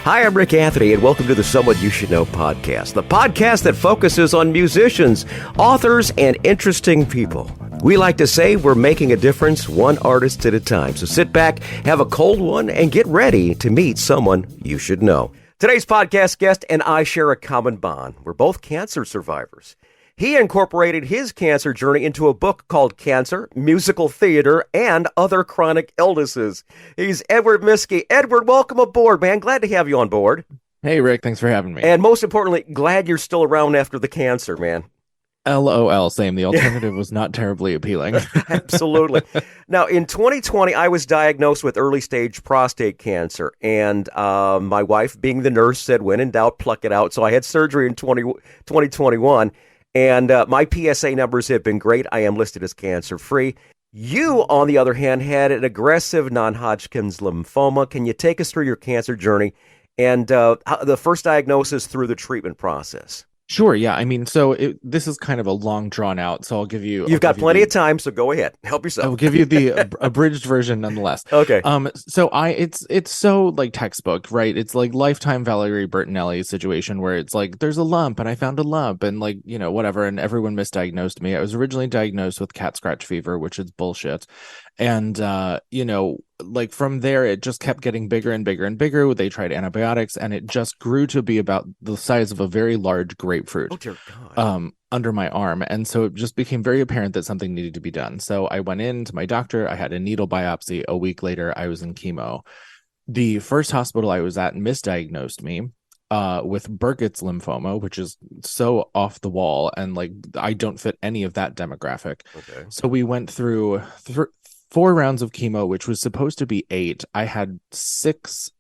Hi, I'm Rick Anthony, and welcome to the Someone You Should Know podcast, the podcast that focuses on musicians, authors, and interesting people. We like to say we're making a difference one artist at a time. So sit back, have a cold one, and get ready to meet someone you should know. Today's podcast guest and I share a common bond. We're both cancer survivors. He incorporated his cancer journey into a book called Cancer, Musical Theater, and Other Chronic Illnesses. He's Edward Miskie. Edward, welcome aboard, man. Glad to have you on board. Hey, Rick. Thanks for having me. And most importantly, glad you're still around after the cancer, man. LOL, same. The alternative was not terribly appealing. Absolutely. Now, in 2020, I was diagnosed with early-stage prostate cancer, and my wife, being the nurse, said, when in doubt, pluck it out. So I had surgery in 2021. And my PSA numbers have been great. I am listed as cancer-free. You, on the other hand, had an aggressive non-Hodgkin's lymphoma. Can you take us through your cancer journey and the first diagnosis through the treatment process? Sure, yeah. I mean, so this is kind of a long drawn out, so I'll give you... You've got plenty of time, so go ahead. Help yourself. I'll give you the abridged version nonetheless. Okay. So it's so like textbook, right? It's like lifetime Valerie Bertinelli situation where it's like, there's a lump and I found a lump and like, you know, whatever. And everyone misdiagnosed me. I was originally diagnosed with cat scratch fever, which is bullshit. And, you know, like from there, it just kept getting bigger and bigger and bigger. They tried antibiotics and it just grew to be about the size of a very large grapefruit. Oh, dear God. Under my arm. And so it just became very apparent that something needed to be done. So I went in to my doctor. I had a needle biopsy. A week later, I was in chemo. The first hospital I was at misdiagnosed me with Burkitt's lymphoma, which is so off the wall. And like, I don't fit any of that demographic. Okay. So we went through 4 rounds of chemo, which was supposed to be 8. I had 6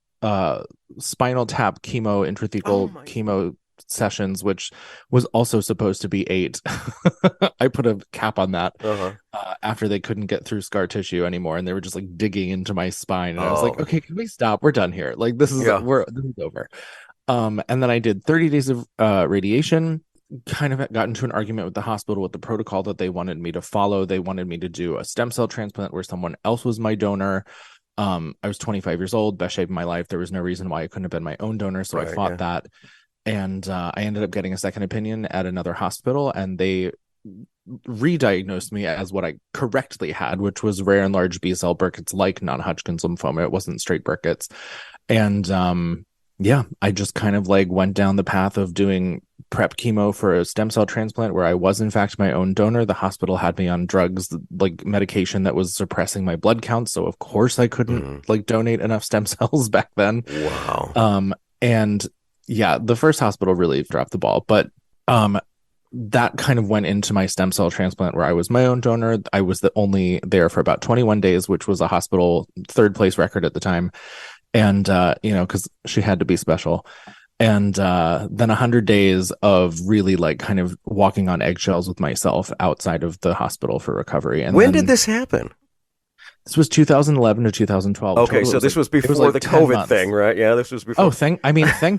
spinal tap chemo, intrathecal chemo sessions, which was also supposed to be 8. I put a cap on that after they couldn't get through scar tissue anymore, and they were just like digging into my spine. And I was like, okay, can we stop? We're done here. Like this is this is over. And then I did 30 days of radiation. Kind of got into an argument with the hospital with the protocol that they wanted me to follow. They wanted me to do a stem cell transplant where someone else was my donor. I was 25 years old, best shape of my life. There was no reason why I couldn't have been my own donor. So I fought that. And I ended up getting a second opinion at another hospital, and they re-diagnosed me as what I correctly had, which was rare and large B-cell Burkitt's like non-Hodgkin's lymphoma. It wasn't straight Burkitt's. And I just kind of like went down the path of doing prep chemo for a stem cell transplant where I was in fact my own donor. The hospital had me on drugs, like medication that was suppressing my blood count. So of course I couldn't like donate enough stem cells back then. Wow. And yeah, the first hospital really dropped the ball, but that kind of went into my stem cell transplant where I was my own donor. I was only there for about 21 days, which was a hospital 3rd place record at the time. And, you know, because she had to be special. And then 100 days of really like kind of walking on eggshells with myself outside of the hospital for recovery. And when did this happen? This was 2011 to 2012. Okay, so this was before the COVID thing, right? Yeah, this was before. Oh, thank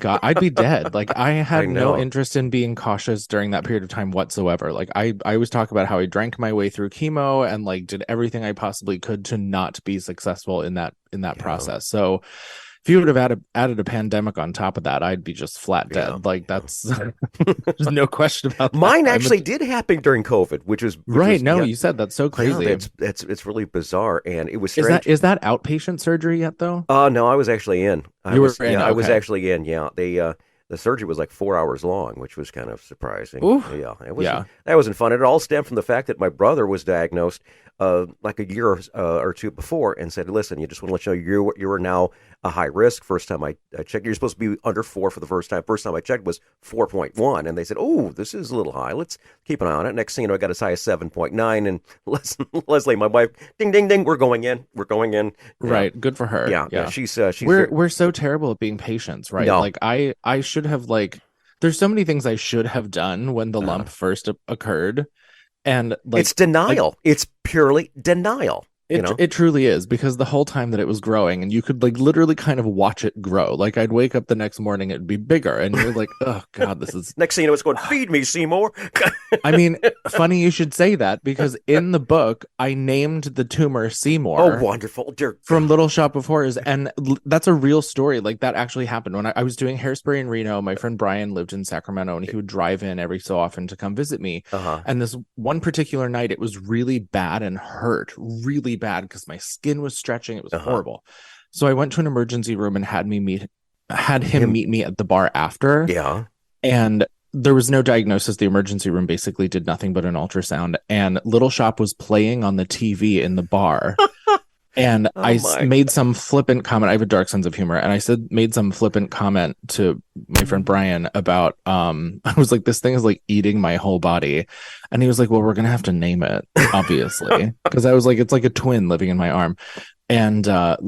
God. I'd be dead. Like, I had no interest in being cautious during that period of time whatsoever. Like, I always talk about how I drank my way through chemo and, like, did everything I possibly could to not be successful in that process. So if you would have added a pandemic on top of that, I'd be just flat dead. Yeah. Like that's there's no question about that. Mine actually did happen during COVID, which was you said that's so crazy. Yeah, it's really bizarre, and it was strange. Is that outpatient surgery yet though? No, I was actually in. I was actually in. Yeah, the surgery was like 4 hours long, which was kind of surprising. Oof. Yeah, that wasn't fun. It all stemmed from the fact that my brother was diagnosed like a year or 2 before, and said, "Listen, you just want to let you know you are now a high risk." First time I checked, you're supposed to be under 4 for the first time. First time I checked was 4.1, and they said, "Oh, this is a little high. Let's keep an eye on it." Next thing you know, I got as high as 7.9, and Leslie, my wife, ding, ding, ding, we're going in. Right, good for her. Yeah. She's we're so terrible at being patients, right? No. Like I should have there's so many things I should have done when the lump first occurred. And like, it's denial. It's purely denial. It truly is, because the whole time that it was growing, and you could like literally kind of watch it grow. Like I'd wake up the next morning, it'd be bigger, and you're like, oh God, this is. Next thing you know, it's going, feed me, Seymour. I mean, funny you should say that, because in the book, I named the tumor Seymour. Oh, wonderful. Dear from Little Shop of Horrors. And that's a real story. Like that actually happened when I was doing Hairspray in Reno. My friend Brian lived in Sacramento, and he would drive in every so often to come visit me. And this one particular night, it was really bad and hurt really bad because my skin was stretching. It was horrible. So I went to an emergency room and had him meet me at the bar after. Yeah. And there was no diagnosis. The emergency room basically did nothing but an ultrasound, and Little Shop was playing on the TV in the bar. And made some flippant comment. I have a dark sense of humor. And I made some flippant comment to my friend Brian about, I was like, this thing is like eating my whole body. And he was like, well, we're going to have to name it, obviously. Because I was like, it's like a twin living in my arm. And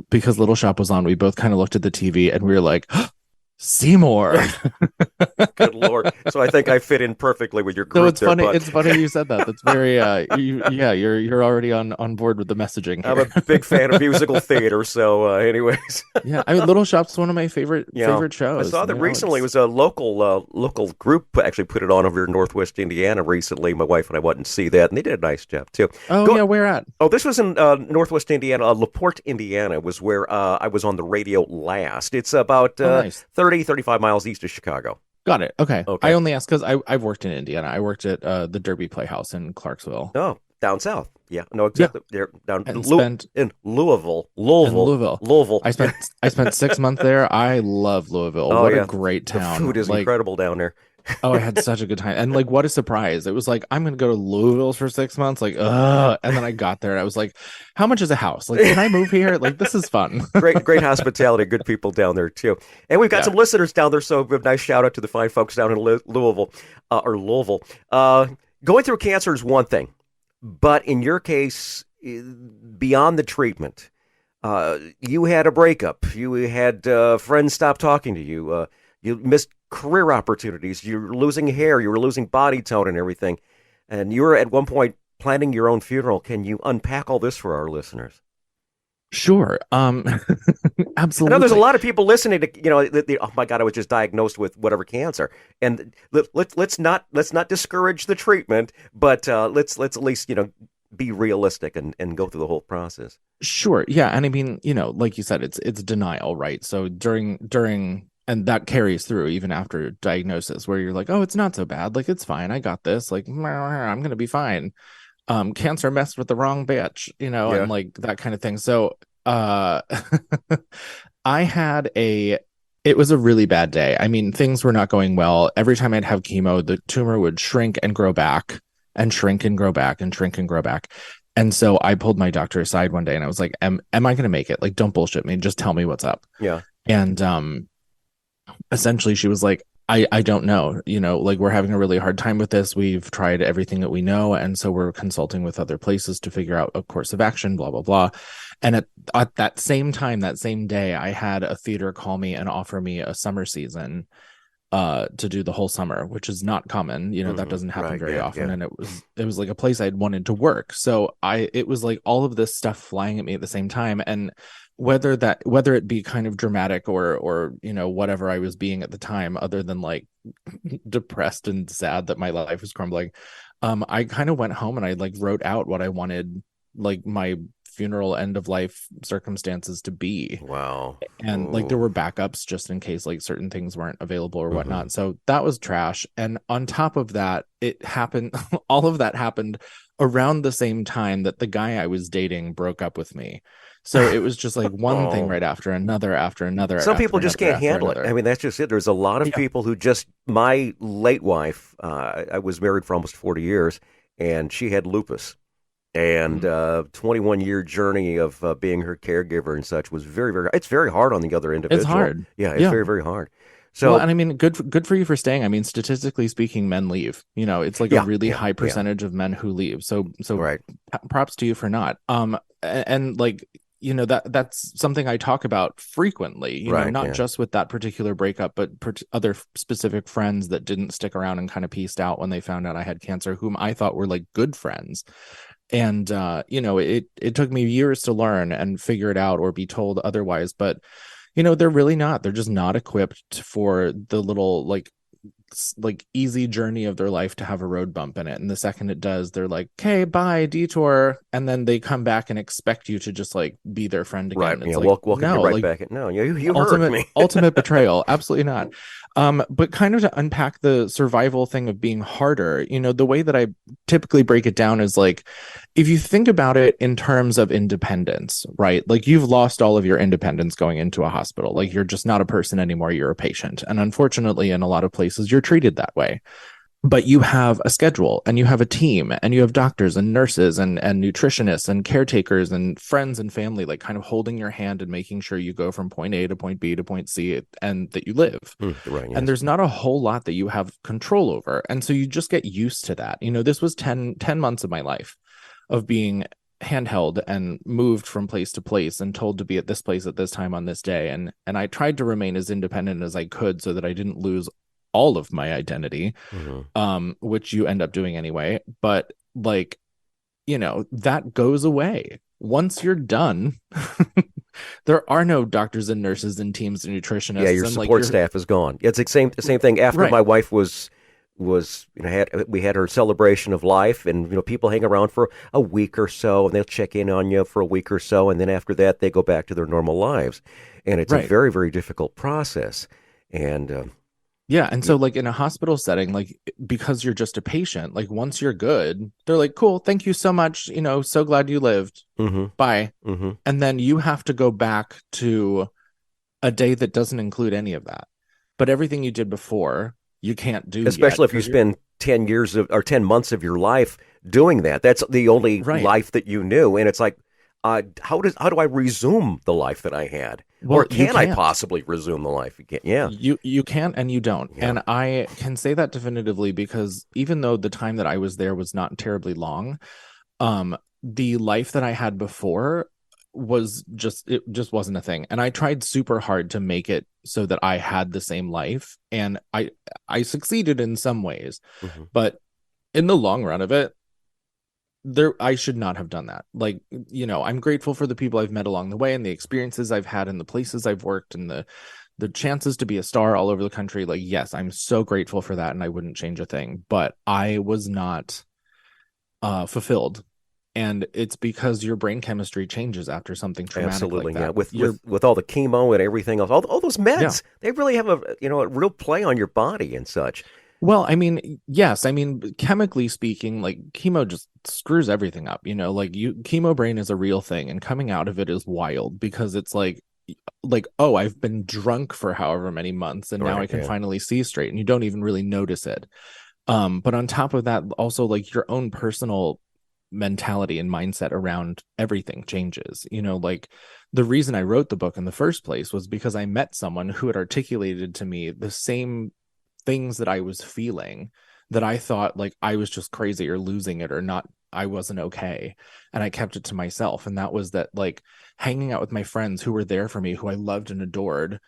because Little Shop was on, we both kind of looked at the TV and we were like, Seymour. Good Lord. So I think I fit in perfectly with your group. So it's funny. It's funny you said that. That's very you're already on board with the messaging here. I'm a big fan of musical theater. So anyways. Yeah, I mean, Little Shop's one of my favorite shows. I saw that recently. It was a local group actually put it on over in Northwest Indiana recently. My wife and I went and see that, and they did a nice job too. Yeah, where at? Oh, this was in Northwest Indiana. LaPorte, Indiana was where I was on the radio last. It's about nice. 35 miles east of Chicago. Got it. Okay. I only asked because I've worked in Indiana. I worked at the Derby Playhouse in Clarksville. Oh, down south. Yeah. No, exactly. Yeah. They're down in Louisville. I spent 6 months there. I love Louisville. What a great town. The food is incredible down there. I had such a good time. And like, what a surprise. It was like, I'm going to go to Louisville for 6 months. Like, and then I got there and I was like, how much is a house? Like, can I move here? Like, this is fun. Great hospitality. Good people down there too. And we've got some listeners down there. So a nice shout out to the fine folks down in Louisville. Going through cancer is one thing, but in your case, beyond the treatment, you had a breakup. You had friends stop talking to you. You missed career opportunities. You were losing hair. You were losing body tone and everything. And you were at one point planning your own funeral. Can you unpack all this for our listeners? Sure. Absolutely. I know there's a lot of people listening to, oh my God, I was just diagnosed with whatever cancer. And let's not discourage the treatment, but let's at least, be realistic and go through the whole process. Sure. Yeah. And I mean, like you said, it's denial, right? So during and that carries through even after diagnosis, where you're like, oh, it's not so bad. Like, it's fine. I got this. Like, I'm going to be fine. Cancer messed with the wrong bitch, and like that kind of thing. So I had it was a really bad day. I mean, things were not going well. Every time I'd have chemo, the tumor would shrink and grow back and shrink and grow back and shrink and grow back. And so I pulled my doctor aside one day and I was like, am I going to make it? Like, don't bullshit me. Just tell me what's up. Yeah. And essentially she was like, I don't know, like, we're having a really hard time with this. We've tried everything that we know. And so we're consulting with other places to figure out a course of action, blah, blah, blah. And at that same time, that same day, I had a theater call me and offer me a summer season to do the whole summer, which is not common. That doesn't happen very often. Yeah. And it was like a place I'd wanted to work. So it was like all of this stuff flying at me at the same time. And whether it be kind of dramatic or whatever I was being at the time, other than like depressed and sad that my life was crumbling, I kind of went home and I like wrote out what I wanted, like, my funeral end of life circumstances to be. Wow. And like there were backups just in case like certain things weren't available or whatnot. So that was trash. And on top of that, it happened all of that happened around the same time that the guy I was dating broke up with me. So it was just like one thing right after another after another. Some people just can't handle it. I mean, that's just it. There's a lot of people who my late wife, I was married for almost 40 years, and she had lupus. And 21-year journey of being her caregiver and such was very, very, it's very hard on the other individual. It's hard. Yeah, it's very, very hard. So, and I mean, good for you for staying. I mean, statistically speaking, men leave. It's like a really high percentage of men who leave. So right. Props to you for not. And like, that's something I talk about frequently, not just with that particular breakup, but other specific friends that didn't stick around and kind of pieced out when they found out I had cancer, whom I thought were like good friends. And it took me years to learn and figure it out or be told otherwise, but they're really not. They're just not equipped for the little like easy journey of their life to have a road bump in it. And the second it does, they're like, okay, bye, detour. And then they come back and expect you to just like be their friend again. Right. It's Welcome no, you right like, back. No, you ultimate hurt me. ultimate betrayal. Absolutely not. But kind of to unpack the survival thing of being harder, the way that I typically break it down is like, if you think about it in terms of independence, right? Like you've lost all of your independence going into a hospital. Like you're just not a person anymore. You're a patient. And unfortunately, in a lot of places, you're treated that way. But you have a schedule and you have a team and you have doctors and nurses and nutritionists and caretakers and friends and family, like kind of holding your hand and making sure you go from point A to point B to point C and that you live. Right, yes. And there's not a whole lot that you have control over. And so you just get used to that. This was 10 months of my life of being handheld and moved from place to place and told to be at this place at this time on this day. And I tried to remain as independent as I could so that I didn't lose all of my identity, which you end up doing anyway. But like, that goes away once you're done. There are no doctors and nurses and teams and nutritionists. Yeah, your support staff is gone. It's the same thing. After my wife was we had her celebration of life, and people hang around for a week or so, and they'll check in on you for a week or so, and then after that they go back to their normal lives, and it's a very, very difficult process. And yeah. And so like in a hospital setting, like because you're just a patient, like once you're good, they're like, cool, thank you so much. So glad you lived. Bye. And then you have to go back to a day that doesn't include any of that. But everything you did before, you can't do. Especially if you spend 10 years or 10 months of your life doing that. That's the only life that you knew. And it's like, how do I resume the life that I had? Well, or can I possibly resume the life again? Yeah. You can't and you don't. Yeah. And I can say that definitively because even though the time that I was there was not terribly long, the life that I had before was it just wasn't a thing. And I tried super hard to make it so that I had the same life. And I succeeded in some ways. But in the long run of it, I should not have done that. Like, I'm grateful for the people I've met along the way and the experiences I've had and the places I've worked and the chances to be a star all over the country. Like, yes, I'm so grateful for that and I wouldn't change a thing, but I was not fulfilled. And it's because your brain chemistry changes after something traumatic. Absolutely, like that. With all the chemo and everything else, all those meds, they really have a real play on your body and such. Well, I mean, yes. I mean, chemically speaking, like chemo just screws everything up, like chemo brain is a real thing and coming out of it is wild because it's like, oh, I've been drunk for however many months and now I can finally see straight and you don't even really notice it. But on top of that, also like your own personal mentality and mindset around everything changes. Like the reason I wrote the book in the first place was because I met someone who had articulated to me the same things that I was feeling that I thought like I was just crazy or losing it or not, I wasn't okay. And I kept it to myself. And that was that like hanging out with my friends who were there for me, who I loved and adored,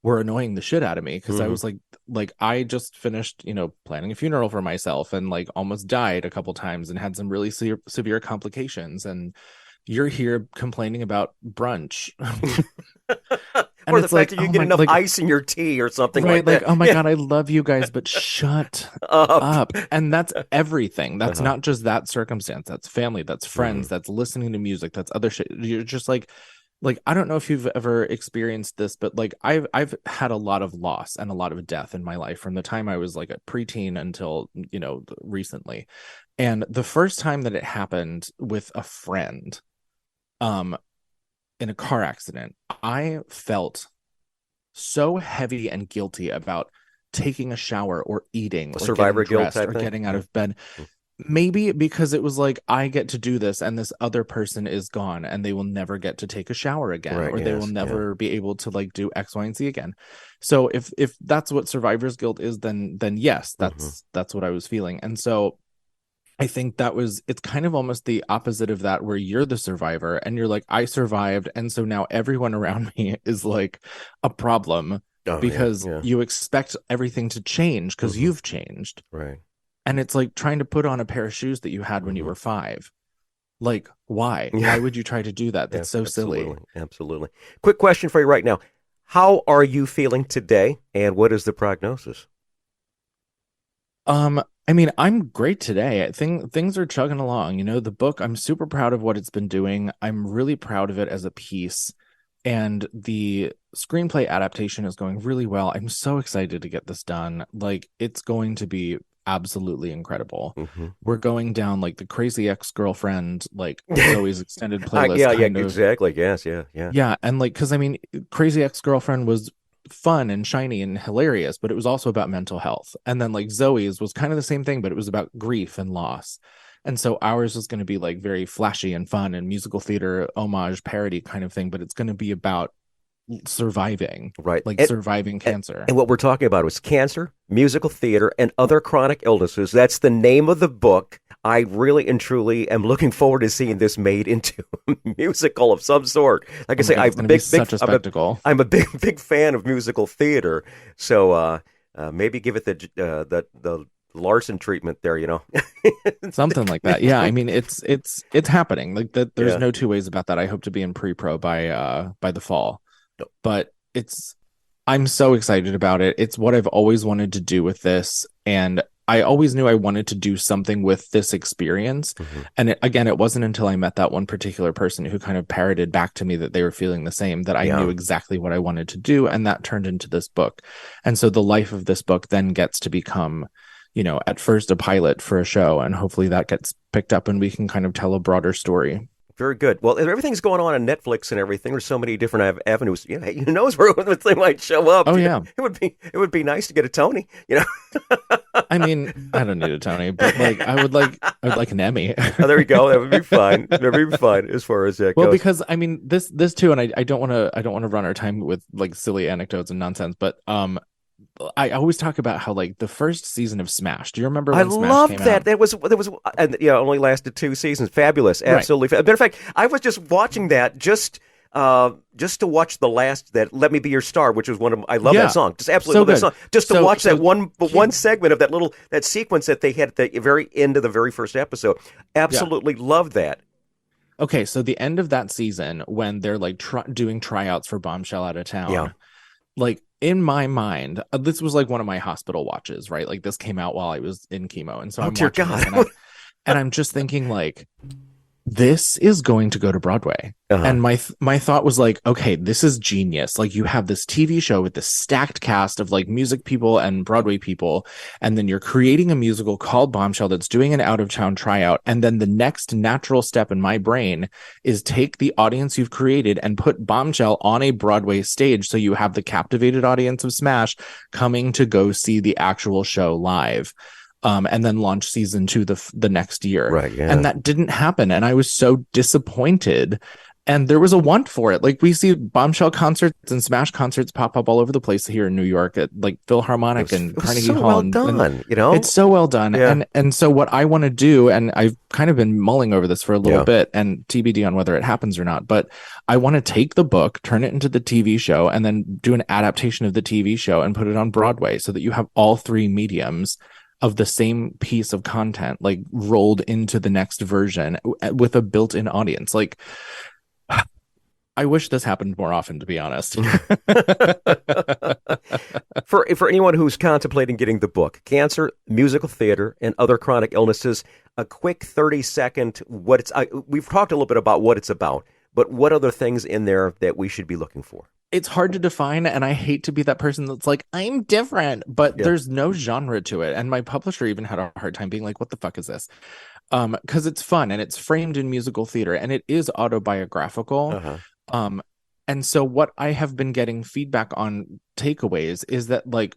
were annoying the shit out of me because I was like I just finished, planning a funeral for myself and like almost died a couple times and had some really severe complications. And you're here complaining about brunch. Or the fact that you get enough ice in your tea or something like that. Oh my God, I love you guys, but shut up. And that's everything. That's not just that circumstance. That's family. That's friends. That's listening to music. That's other shit. You're just like I don't know if you've ever experienced this, but like I've had a lot of loss and a lot of death in my life from the time I was like a preteen until, recently. And the first time that it happened with a friend, in a car accident, I felt so heavy and guilty about taking a shower or eating or survivor guilt type or thing? Getting out of bed. Maybe because it was like I get to do this and this other person is gone and they will never get to take a shower again, or they will never be able to like do X, Y, and Z again. So if that's what survivor's guilt is, then yes, that's what I was feeling. And so I think it's kind of almost the opposite of that, where you're the survivor and you're like, I survived. And so now everyone around me is like a problem because you expect everything to change because you've changed. Right. And it's like trying to put on a pair of shoes that you had when you were 5. Like, why? Yeah. Why would you try to do that? That's so silly. Absolutely. Quick question for you right now. How are you feeling today, and what is the prognosis? I mean, I'm great today. I think things are chugging along. The book, I'm super proud of what it's been doing. I'm really proud of it as a piece. And the screenplay adaptation is going really well. I'm so excited to get this done. Like, it's going to be absolutely incredible. Mm-hmm. We're going down like the crazy ex-girlfriend, like Zoe's extended playlist Yeah, kind of. exactly. Yes, yeah. Yeah, and like, because I mean, Crazy Ex-Girlfriend was fun and shiny and hilarious, but it was also about mental health. And then like Zoe's was kind of the same thing, but it was about grief and loss. And so ours is going to be like very flashy and fun and musical theater homage parody kind of thing, but it's going to be about surviving, Right. like surviving cancer. And what we're talking about is cancer, musical theater, and other chronic illnesses. That's the name of the book. I really and truly am looking forward to seeing this made into a musical of some sort. Like I say, Such a spectacle. I'm a big fan of musical theater. So maybe give it the Larson treatment there, Something like that. Yeah, I mean, it's happening. Like that, there's Yeah. no two ways about that. I hope to be in pre-pro by the fall. But I'm so excited about it. It's what I've always wanted to do with this, and I always knew I wanted to do something with this experience. Mm-hmm. And again, it wasn't until I met that one particular person who kind of parroted back to me that they were feeling the same, that I knew exactly what I wanted to do, and that turned into this book. And so the life of this book then gets to become, at first a pilot for a show, and hopefully that gets picked up and we can kind of tell a broader story. Very good. Well, everything's going on Netflix and everything. There's so many different avenues. Who knows where the thing might show up? Oh yeah, it would be nice to get a Tony. I mean, I don't need a Tony, but like I would like an Emmy. Oh, there you go. That would be fine. That would be fine as far as that goes. Well, because I mean this too, and I don't want to run our time with like silly anecdotes and nonsense, but I always talk about how like the first season of Smash. Do you remember when Smash loved came that. out? That was and only lasted 2 seasons. Fabulous, absolutely. Right. Matter of fact, I was just watching that just to watch the last that "Let Me Be Your Star," which was I love that song. Just absolutely love that song. Just to watch that one segment of that sequence that they had at the very end of the very first episode. Absolutely loved that. Okay, so the end of that season when they're like doing tryouts for Bombshell Out of Town. Yeah. Like in my mind, this was like one of my hospital watches, right? Like this came out while I was in chemo, and so I'm watching this, and I'm just thinking like, this is going to go to Broadway. And my thought was like, okay, this is genius. Like you have this TV show with this stacked cast of like music people and Broadway people, and then you're creating a musical called Bombshell that's doing an out of town tryout. And then the next natural step in my brain is take the audience you've created and put Bombshell on a Broadway stage, so you have the captivated audience of Smash coming to go see the actual show live. And then launch season 2 the next year. Right, yeah. And that didn't happen. And I was so disappointed. And there was a want for it. Like we see Bombshell concerts and Smash concerts pop up all over the place here in New York at like Philharmonic and Carnegie Hall. Well done, It's so well done. Yeah. And so what I want to do, and I've kind of been mulling over this for a little bit, and TBD on whether it happens or not, but I want to take the book, turn it into the TV show, and then do an adaptation of the TV show and put it on Broadway, so that you have all three mediums of the same piece of content like rolled into the next version with a built-in audience. Like, I wish this happened more often, to be honest. For anyone who's contemplating getting the book, Cancer, Musical Theater, and Other Chronic Illnesses, a quick 30-second we've talked a little bit about what it's about, but what other things in there that we should be looking for? It's hard to define, and I hate to be that person that's like, I'm different, but there's no genre to it. And my publisher even had a hard time being like, what the fuck is this? Because it's fun, and it's framed in musical theater, and it is autobiographical. And so what I have been getting feedback on takeaways is that like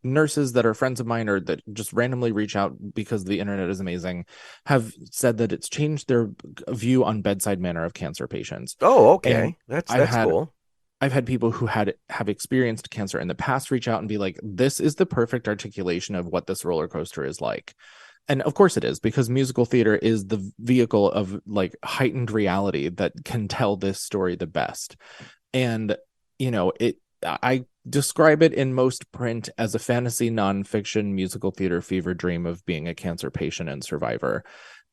nurses that are friends of mine or that just randomly reach out because the internet is amazing have said that it's changed their view on bedside manner of cancer patients. Oh, okay. That's cool. I've had people who have experienced cancer in the past reach out and be like, this is the perfect articulation of what this roller coaster is like. And of course it is, because musical theater is the vehicle of like heightened reality that can tell this story the best. And, I describe it in most print as a fantasy nonfiction musical theater fever dream of being a cancer patient and survivor.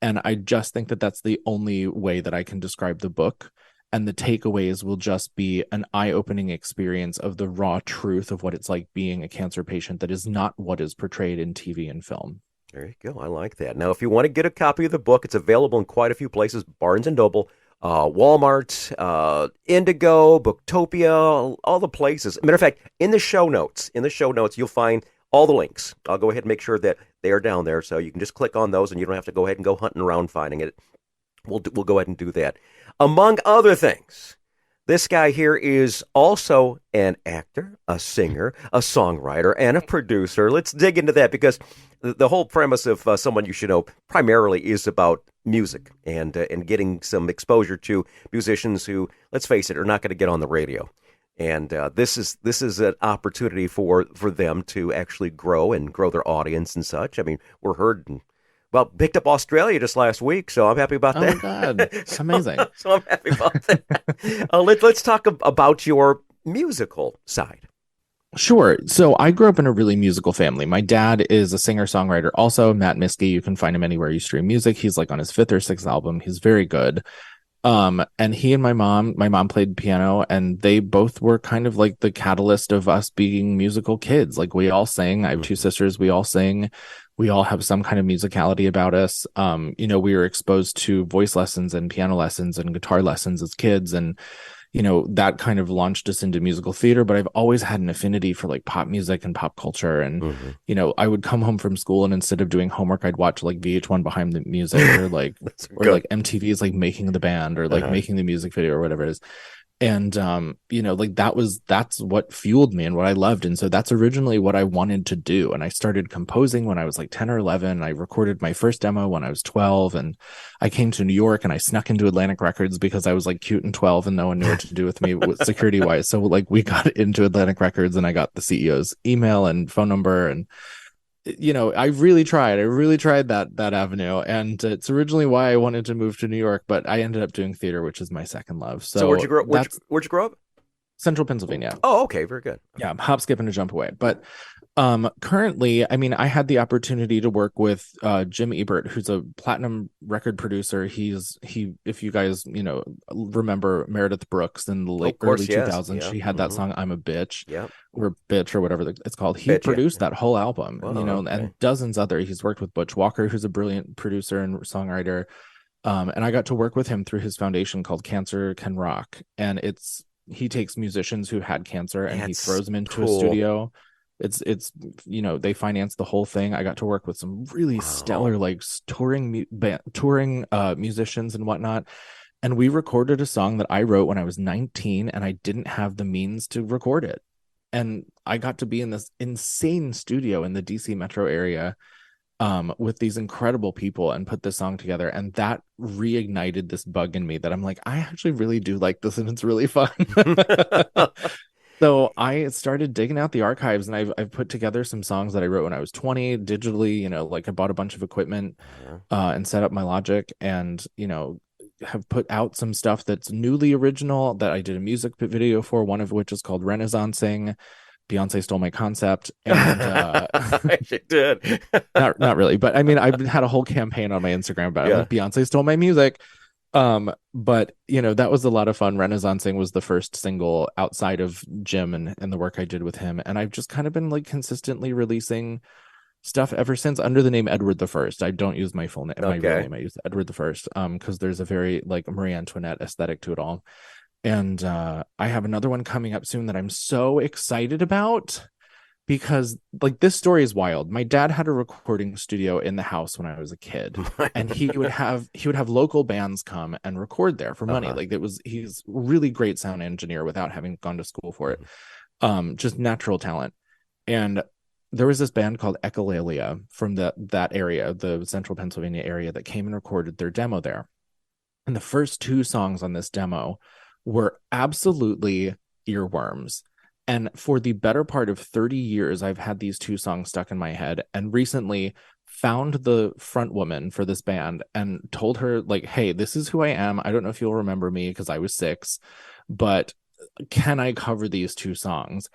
And I just think that that's the only way that I can describe the book. And the takeaways will just be an eye-opening experience of the raw truth of what it's like being a cancer patient that is not what is portrayed in TV and film. There you go. I like that. Now, if you want to get a copy of the book, it's available in quite a few places: Barnes and Noble, Walmart, Indigo, Booktopia, all the places. Matter of fact, in the show notes, you'll find all the links. I'll go ahead and make sure that they are down there, so you can just click on those, and you don't have to go ahead and go hunting around finding it. We'll go ahead and do that. Among other things, this guy here is also an actor, a singer, a songwriter, and a producer. Let's dig into that, because the whole premise of Someone You Should Know primarily is about music and getting some exposure to musicians who, let's face it, are not going to get on the radio. And this is an opportunity for them to actually grow their audience and such. I mean, we're heard in, picked up Australia just last week, so I'm happy about that. Oh, my God. It's amazing. So I'm happy about that. Let's talk about your musical side. Sure. So I grew up in a really musical family. My dad is a singer-songwriter, also Matt Miskie. You can find him anywhere you stream music. He's like on his 5th or 6th album. He's very good. And he and my mom played piano, and they both were kind of like the catalyst of us being musical kids. Like, we all sing. I have 2 sisters. We all sing. We all have some kind of musicality about us. We were exposed to voice lessons and piano lessons and guitar lessons as kids. And, that kind of launched us into musical theater. But I've always had an affinity for like pop music and pop culture. And, I would come home from school, and instead of doing homework, I'd watch like VH1 Behind the Music, or like, like MTV's like Making the Band, or like Making the Music Video, or whatever it is. And, that's what fueled me and what I loved. And so that's originally what I wanted to do. And I started composing when I was like 10 or 11. I recorded my first demo when I was 12, and I came to New York, and I snuck into Atlantic Records because I was like cute and 12 and no one knew what to do with me security wise. So like we got into Atlantic Records, and I got the CEO's email and phone number, and I really tried that avenue, and it's originally why I wanted to move to New York, but I ended up doing theater, which is my second love. So where'd you grow up? Where'd you grow up? Central Pennsylvania. Oh, okay, very good. Yeah, hop, skip, and a jump away. But currently, I mean, I had the opportunity to work with Jim Ebert, who's a platinum record producer. He if you guys remember Meredith Brooks in the early 2000s, she had that song "I'm a Bitch," or "Bitch" or whatever it's called. He produced that whole album, and dozens other. He's worked with Butch Walker, who's a brilliant producer and songwriter. And I got to work with him through his foundation called Cancer Can Rock, and he takes musicians who had cancer and he throws them into a studio. It's they finance the whole thing. I got to work with some really stellar like touring musicians and whatnot, and we recorded a song that I wrote when I was 19, and I didn't have the means to record it, and I got to be in this insane studio in the DC metro area with these incredible people and put this song together, and that reignited this bug in me that I'm like, I actually really do like this, and it's really fun. So I started digging out the archives, and I've put together some songs that I wrote when I was 20 digitally. Like I bought a bunch of equipment and set up my Logic, and have put out some stuff that's newly original that I did a music video for, one of which is called Renaissancing. Beyonce stole my concept, and she did. not really, but I mean, I've had a whole campaign on my Instagram about it. Like, Beyonce stole my music. But that was a lot of fun. Renaissancing was the first single outside of Jim and the work I did with him, and I've just kind of been like consistently releasing stuff ever since under the name Edward the First. I don't use my full name. My real name. I use Edward the First because there's a very like Marie Antoinette aesthetic to it all. And I have another one coming up soon that I'm so excited about, because like this story is wild. My dad had a recording studio in the house when I was a kid, and he would have local bands come and record there for money. Like he's a really great sound engineer without having gone to school for it. Just natural talent. And there was this band called Echolalia from that area, the central Pennsylvania area, that came and recorded their demo there. And the first 2 songs on this demo were absolutely earworms. And for the better part of 30 years, I've had these 2 songs stuck in my head, and recently found the front woman for this band and told her like, hey, this is who I am. I don't know if you'll remember me because I was 6, but can I cover these 2 songs?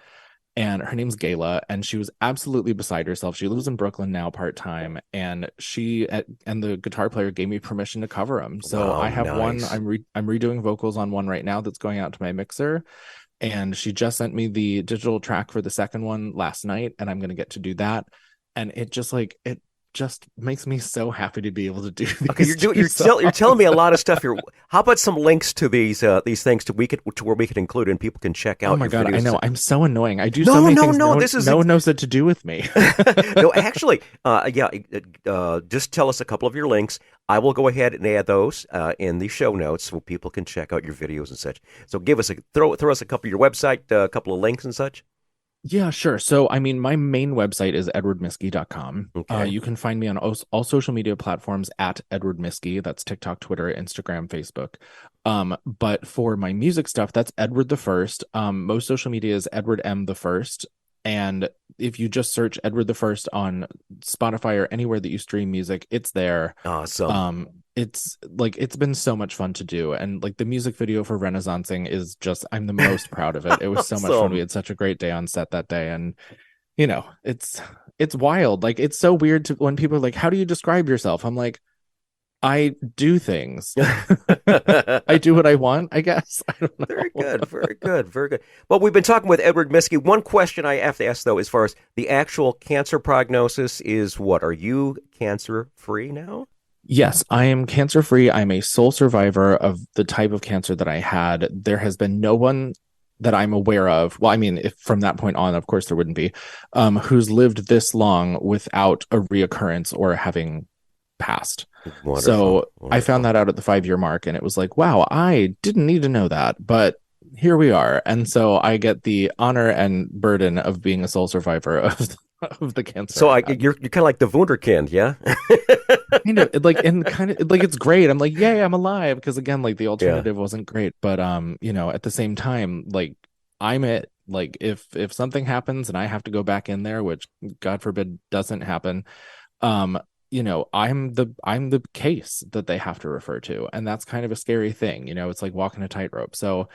and her name's Gayla, and she was absolutely beside herself. She lives in Brooklyn now part-time, and and the guitar player gave me permission to cover them. So I have one. I'm redoing vocals on one right now that's going out to my mixer, and she just sent me the digital track for the second one last night, and I'm going to get to do that. And it just makes me so happy to be able to do these. Okay, you're telling me a lot of stuff here. How about some links to these things to where we can include and people can check out? Oh my God, videos. I know. I'm so annoying. I do so many things. No one knows what to do with me. No, actually, just tell us a couple of your links. I will go ahead and add those in the show notes so people can check out your videos and such. So throw us a couple of your website, a couple of links and such. Yeah, sure. So, I mean, my main website is edwardmiskie.com. Okay. You can find me on all social media platforms at Edward Miskie. That's TikTok, Twitter, Instagram, Facebook. But for my music stuff, that's Edward the First. Most social media is Edward M the First. And if you just search Edward the First on Spotify or anywhere that you stream music, it's there. Awesome. It's been so much fun to do, and like the music video for Renaissancing is just, I'm the most proud of it. It was so much fun. We had such a great day on set that day, and it's wild. Like, it's so weird when people are like, how do you describe yourself? I'm like, I do things. I do what I want, I guess. I don't know. Very good. Well, we've been talking with Edward Miskie. One question I have to ask, though, as far as the actual cancer prognosis is, what? Are you cancer-free now? Yes, I am cancer-free. I'm a sole survivor of the type of cancer that I had. There has been no one that I'm aware of. Well, I mean, if from that point on, of course there wouldn't be, who's lived this long without a reoccurrence or having passed. Wonderful. So I found that out at the 5-year mark, and it was like, wow, I didn't need to know that, but here we are. And so I get the honor and burden of being a sole survivor of the cancer. So you're kind of like the wunderkind, yeah? It's great. I'm like, yay, I'm alive, because again, like, the alternative wasn't great, but at the same time, like, I'm it. Like, if something happens and I have to go back in there, which God forbid doesn't happen, I'm the case that they have to refer to, and that's kind of a scary thing. It's like walking a tightrope. So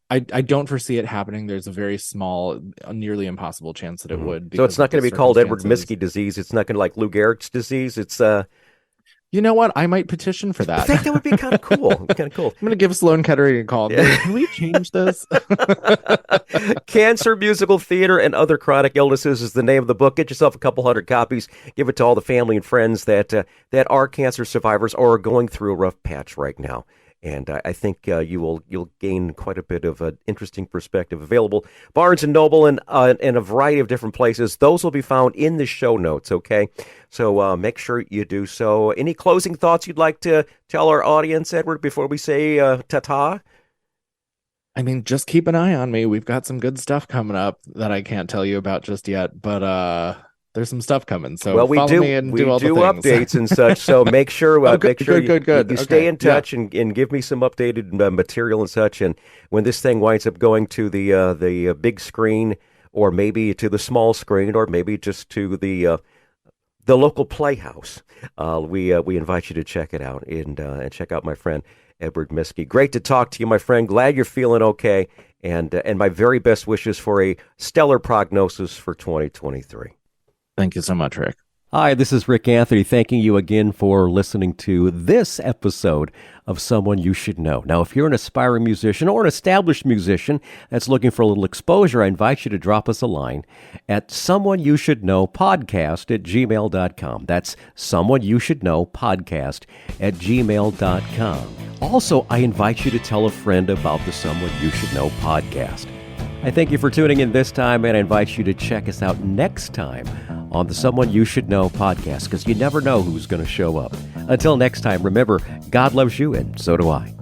I don't foresee it happening. There's a very small, nearly impossible chance that it would. So it's not going to be called Edward Miskie disease. It's not going to like Lou Gehrig's disease. It's You know what? I might petition for that. I think that would be kind of cool. I'm going to give Sloan Kettering a call. Yeah. Can we change this? Cancer, Musical Theater, and Other Chronic Illnesses is the name of the book. Get yourself a couple hundred copies. Give it to all the family and friends that are cancer survivors or are going through a rough patch right now. And I think you'll gain quite a bit of an interesting perspective. Available Barnes & Noble and a variety of different places. Those will be found in the show notes, okay? So make sure you do so. Any closing thoughts you'd like to tell our audience, Edward, before we say ta-ta? I mean, just keep an eye on me. We've got some good stuff coming up that I can't tell you about just yet, but there's some stuff coming. So follow me and do all the things. Updates and such. So make sure, good. You stay in touch and give me some updated material and such. And when this thing winds up going to the big screen, or maybe to the small screen, or maybe just to the local playhouse, we invite you to check it out and check out my friend Edward Miskie. Great to talk to you, my friend. Glad you're feeling okay, and my very best wishes for a stellar prognosis for 2023. Thank you so much, Rick. Hi, this is Rick Anthony, thanking you again for listening to this episode of Someone You Should Know. Now, if you're an aspiring musician or an established musician that's looking for a little exposure, I invite you to drop us a line at someoneyoushouldknowpodcast@gmail.com. That's someoneyoushouldknowpodcast@gmail.com. Also, I invite you to tell a friend about the Someone You Should Know podcast. I thank you for tuning in this time, and I invite you to check us out next time on the Someone You Should Know podcast, because you never know who's going to show up. Until next time, remember, God loves you, and so do I.